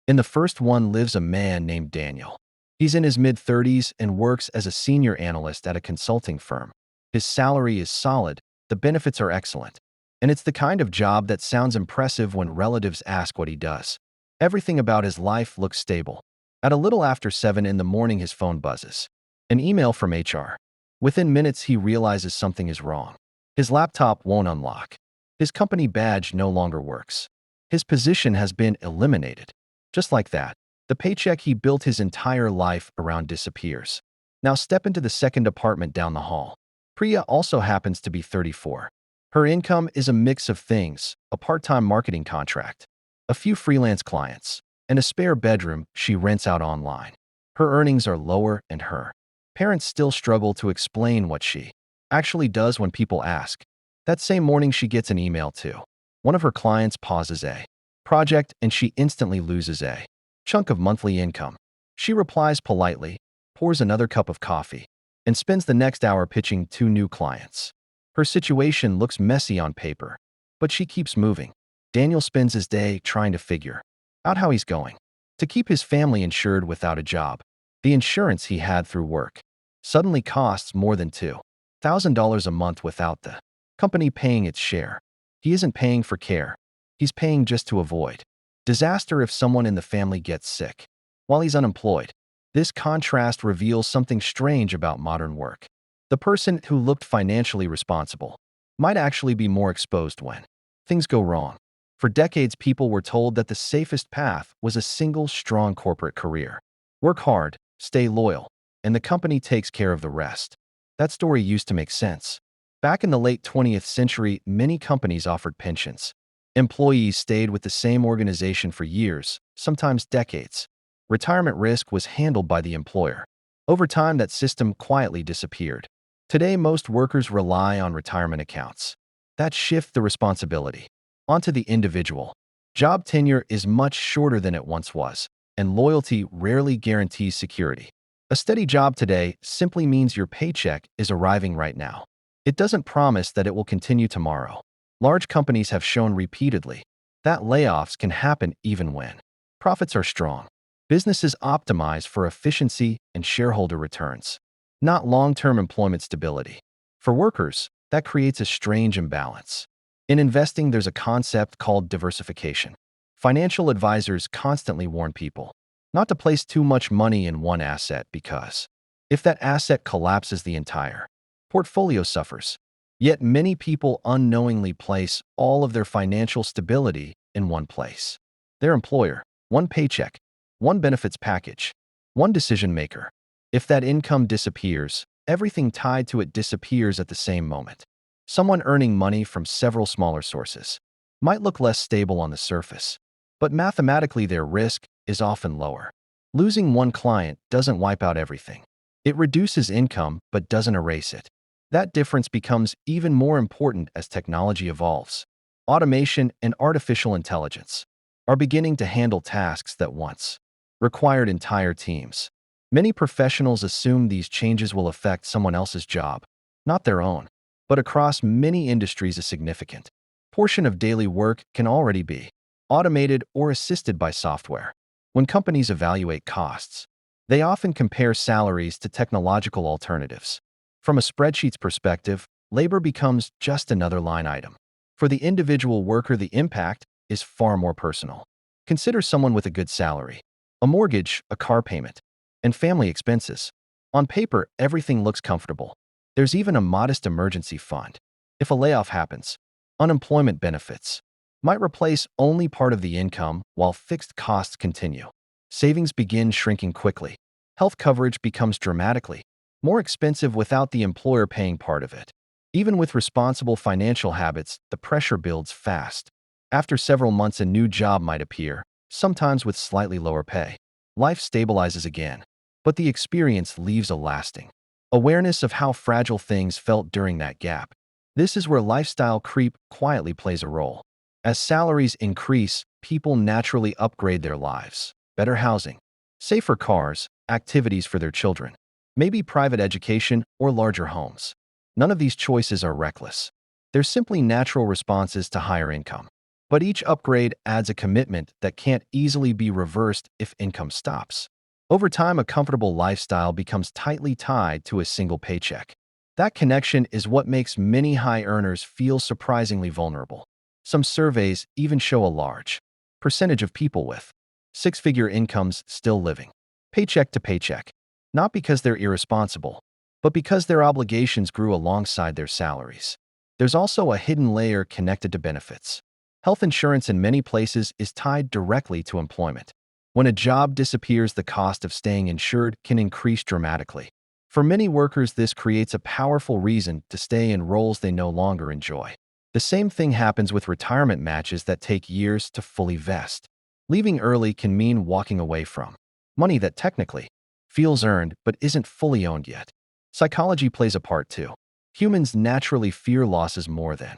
In the first one lives a man named Daniel. He's in his mid-30s and works as a senior analyst at a consulting firm. His salary is solid, the benefits are excellent, and it's the kind of job that sounds impressive when relatives ask what he does. Everything about his life looks stable. At a little after 7 in the morning, his phone buzzes. An email from HR. Within minutes, he realizes something is wrong. His laptop won't unlock. His company badge no longer works. His position has been eliminated. Just like that, the paycheck he built his entire life around disappears. Now step into the second apartment down the hall. Priya also happens to be 34. Her income is a mix of things: a part-time marketing contract, a few freelance clients, and a spare bedroom she rents out online. Her earnings are lower, and her parents still struggle to explain what she actually does when people ask. That same morning, she gets an email too. One of her clients pauses a project and she instantly loses a chunk of monthly income. She replies politely, pours another cup of coffee, and spends the next hour pitching 2 new clients. Her situation looks messy on paper, but she keeps moving. Daniel spends his day trying to figure out how he's going to keep his family insured without a job. The insurance he had through work suddenly costs more than $2,000 a month without the company paying its share. He isn't paying for care. He's paying just to avoid disaster if someone in the family gets sick while he's unemployed. This contrast reveals something strange about modern work. The person who looked financially responsible might actually be more exposed when things go wrong. For decades, people were told that the safest path was a single, strong corporate career. Work hard, stay loyal, and the company takes care of the rest. That story used to make sense. Back in the late 20th century, many companies offered pensions. Employees stayed with the same organization for years, sometimes decades. Retirement risk was handled by the employer. Over time, that system quietly disappeared. Today, most workers rely on retirement accounts that shift the responsibility onto the individual. Job tenure is much shorter than it once was, and loyalty rarely guarantees security. A steady job today simply means your paycheck is arriving right now. It doesn't promise that it will continue tomorrow. Large companies have shown repeatedly that layoffs can happen even when profits are strong. Businesses optimize for efficiency and shareholder returns, not long-term employment stability. For workers, that creates a strange imbalance. In investing, there's a concept called diversification. Financial advisors constantly warn people not to place too much money in one asset because if that asset collapses, the entire portfolio suffers. Yet many people unknowingly place all of their financial stability in one place. Their employer, one paycheck, one benefits package, one decision maker. If that income disappears, everything tied to it disappears at the same moment. Someone earning money from several smaller sources might look less stable on the surface, but mathematically their risk is often lower. Losing one client doesn't wipe out everything. It reduces income but doesn't erase it. That difference becomes even more important as technology evolves. Automation and artificial intelligence are beginning to handle tasks that once required entire teams. Many professionals assume these changes will affect someone else's job, not their own. But across many industries, a significant portion of daily work can already be automated or assisted by software. When companies evaluate costs, they often compare salaries to technological alternatives. From a spreadsheet's perspective, labor becomes just another line item. For the individual worker, the impact is far more personal. Consider someone with a good salary, a mortgage, a car payment, and family expenses. On paper, everything looks comfortable. There's even a modest emergency fund. If a layoff happens, unemployment benefits might replace only part of the income while fixed costs continue. Savings begin shrinking quickly. Health coverage becomes dramatically more expensive without the employer paying part of it. Even with responsible financial habits, the pressure builds fast. After several months, a new job might appear, sometimes with slightly lower pay. Life stabilizes again, but the experience leaves a lasting awareness of how fragile things felt during that gap. This is where lifestyle creep quietly plays a role. As salaries increase, people naturally upgrade their lives. Better housing, safer cars, activities for their children, maybe private education or larger homes. None of these choices are reckless. They're simply natural responses to higher income. But each upgrade adds a commitment that can't easily be reversed if income stops. Over time, a comfortable lifestyle becomes tightly tied to a single paycheck. That connection is what makes many high earners feel surprisingly vulnerable. Some surveys even show a large percentage of people with six-figure incomes still living paycheck to paycheck, not because they're irresponsible, but because their obligations grew alongside their salaries. There's also a hidden layer connected to benefits. Health insurance in many places is tied directly to employment. When a job disappears, the cost of staying insured can increase dramatically. For many workers, this creates a powerful reason to stay in roles they no longer enjoy. The same thing happens with retirement matches that take years to fully vest. Leaving early can mean walking away from money that technically feels earned but isn't fully owned yet. Psychology plays a part too. Humans naturally fear losses more than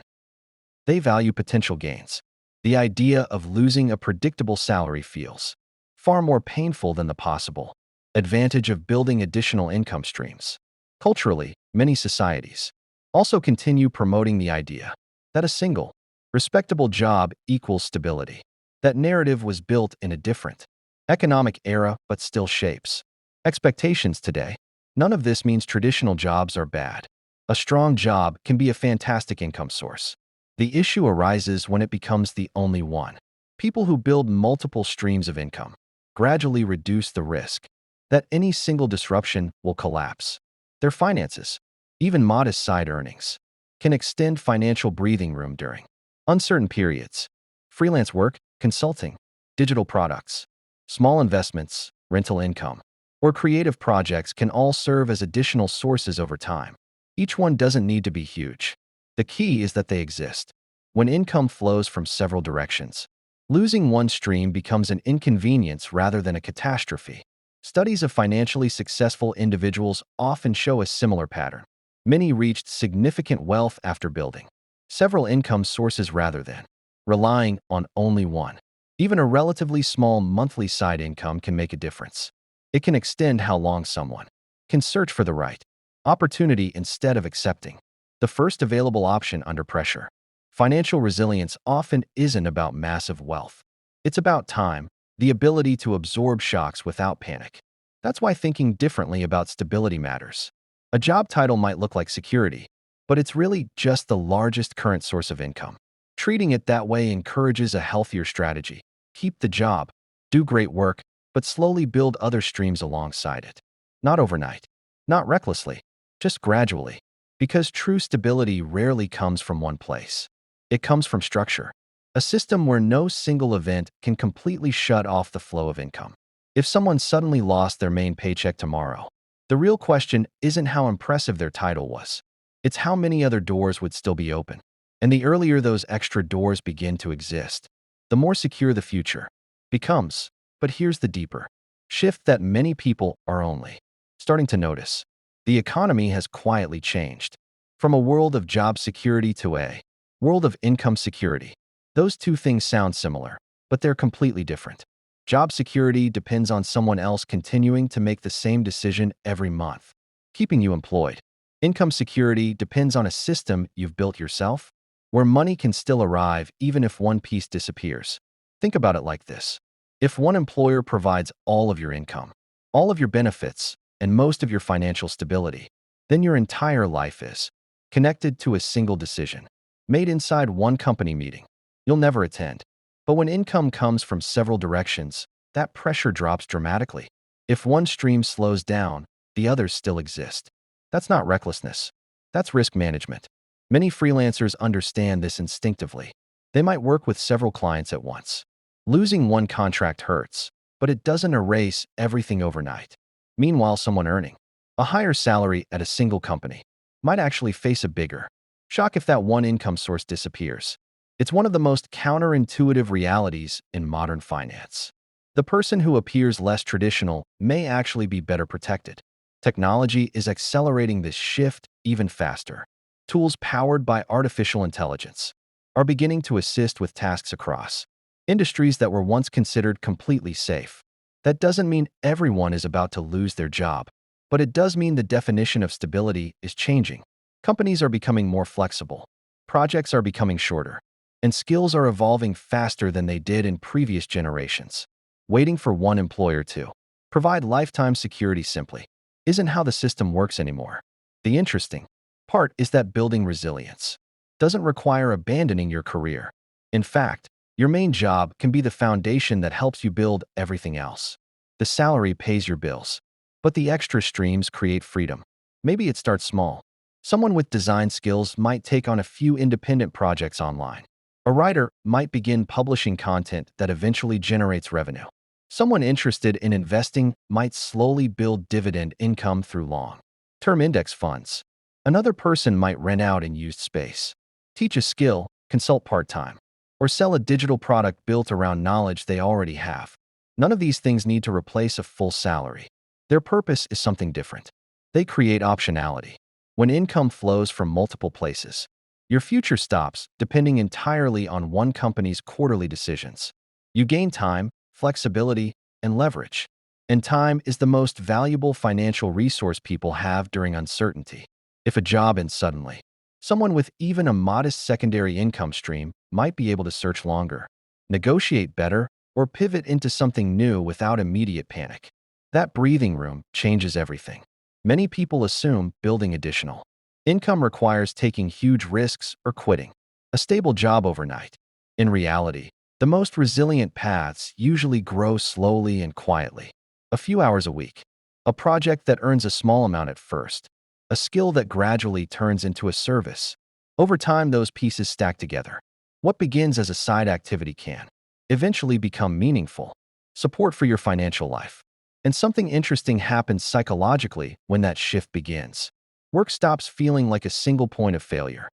they value potential gains. The idea of losing a predictable salary feels far more painful than the possible advantage of building additional income streams. Culturally, many societies also continue promoting the idea that a single, respectable job equals stability. That narrative was built in a different economic era but still shapes expectations today. None of this means traditional jobs are bad. A strong job can be a fantastic income source. The issue arises when it becomes the only one. People who build multiple streams of income gradually reduce the risk that any single disruption will collapse their finances. Even modest side earnings can extend financial breathing room during uncertain periods. Freelance work, consulting, digital products, small investments, rental income, or creative projects can all serve as additional sources over time. Each one doesn't need to be huge. The key is that they exist. When income flows from several directions, losing one stream becomes an inconvenience rather than a catastrophe. Studies of financially successful individuals often show a similar pattern. Many reached significant wealth after building several income sources rather than relying on only one. Even a relatively small monthly side income can make a difference. It can extend how long someone can search for the right opportunity instead of accepting the first available option under pressure. Financial resilience often isn't about massive wealth. It's about time, the ability to absorb shocks without panic. That's why thinking differently about stability matters. A job title might look like security, but it's really just the largest current source of income. Treating it that way encourages a healthier strategy. Keep the job, do great work, but slowly build other streams alongside it. Not overnight, not recklessly, just gradually. Because true stability rarely comes from one place. It comes from structure. A system where no single event can completely shut off the flow of income. If someone suddenly lost their main paycheck tomorrow, the real question isn't how impressive their title was. It's how many other doors would still be open. And the earlier those extra doors begin to exist, the more secure the future becomes. But here's the deeper shift that many people are only starting to notice. The economy has quietly changed from a world of job security to a world of income security. Those two things sound similar, but they're completely different. Job security depends on someone else continuing to make the same decision every month, keeping you employed. Income security depends on a system you've built yourself, where money can still arrive even if one piece disappears. Think about it like this. If one employer provides all of your income, all of your benefits, and most of your financial stability, then your entire life is connected to a single decision made inside one company meeting you'll never attend. But when income comes from several directions, that pressure drops dramatically. If one stream slows down, the others still exist. That's not recklessness. That's risk management. Many freelancers understand this instinctively. They might work with several clients at once. Losing one contract hurts, but it doesn't erase everything overnight. Meanwhile, someone earning a higher salary at a single company might actually face a bigger shock if that one income source disappears. It's one of the most counterintuitive realities in modern finance. The person who appears less traditional may actually be better protected. Technology is accelerating this shift even faster. Tools powered by artificial intelligence are beginning to assist with tasks across industries that were once considered completely safe. That doesn't mean everyone is about to lose their job, but it does mean the definition of stability is changing. Companies are becoming more flexible. Projects are becoming shorter. and skills are evolving faster than they did in previous generations. Waiting for one employer to provide lifetime security simply isn't how the system works anymore. The interesting part is that building resilience doesn't require abandoning your career. In fact, your main job can be the foundation that helps you build everything else. The salary pays your bills, but the extra streams create freedom. Maybe it starts small. Someone with design skills might take on a few independent projects online. A writer might begin publishing content that eventually generates revenue. Someone interested in investing might slowly build dividend income through long-term index funds. Another person might rent out and used space, teach a skill, consult part-time, or sell a digital product built around knowledge they already have. None of these things need to replace a full salary. Their purpose is something different. They create optionality. When income flows from multiple places, your future stops depending entirely on one company's quarterly decisions. You gain time, flexibility, and leverage. And time is the most valuable financial resource people have during uncertainty. If a job ends suddenly, someone with even a modest secondary income stream might be able to search longer, negotiate better, or pivot into something new without immediate panic. That breathing room changes everything. Many people assume building additional income requires taking huge risks or quitting a stable job overnight. In reality, the most resilient paths usually grow slowly and quietly. A few hours a week, a project that earns a small amount at first, a skill that gradually turns into a service. Over time, those pieces stack together. What begins as a side activity can eventually become meaningful support for your financial life. And something interesting happens psychologically when that shift begins. Work stops feeling like a single point of failure.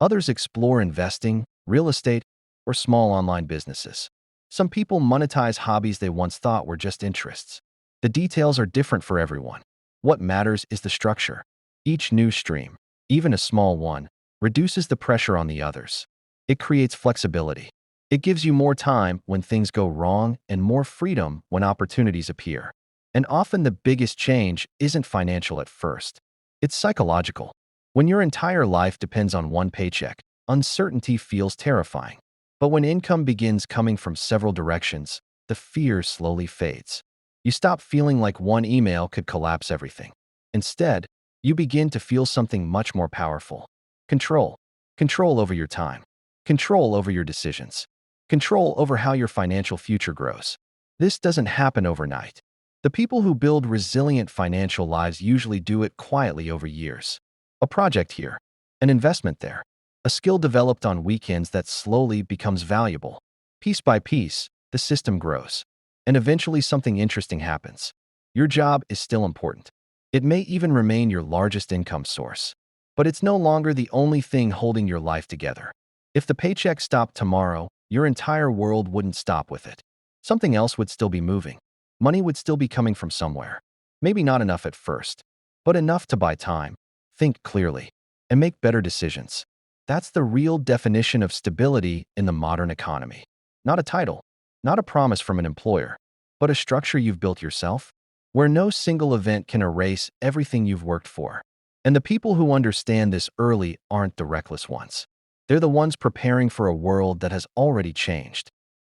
Others explore investing, real estate, or small online businesses. Some people monetize hobbies they once thought were just interests. The details are different for everyone. What matters is the structure. Each new stream, even a small one, reduces the pressure on the others. It creates flexibility. It gives you more time when things go wrong and more freedom when opportunities appear. And often the biggest change isn't financial at first. It's psychological. When your entire life depends on one paycheck, uncertainty feels terrifying. But when income begins coming from several directions, the fear slowly fades. You stop feeling like one email could collapse everything. Instead, you begin to feel something much more powerful. Control. Control over your time. Control over your decisions. Control over how your financial future grows. This doesn't happen overnight. The people who build resilient financial lives usually do it quietly over years. A project here, an investment there, a skill developed on weekends that slowly becomes valuable. Piece by piece, the system grows. And eventually something interesting happens. Your job is still important. It may even remain your largest income source. But it's no longer the only thing holding your life together. If the paycheck stopped tomorrow, your entire world wouldn't stop with it. Something else would still be moving. Money would still be coming from somewhere. Maybe not enough at first, but enough to buy time, think clearly, and make better decisions. That's the real definition of stability in the modern economy. Not a title, not a promise from an employer, but a structure you've built yourself, where no single event can erase everything you've worked for. And the people who understand this early aren't the reckless ones. They're the ones preparing for a world that has already changed.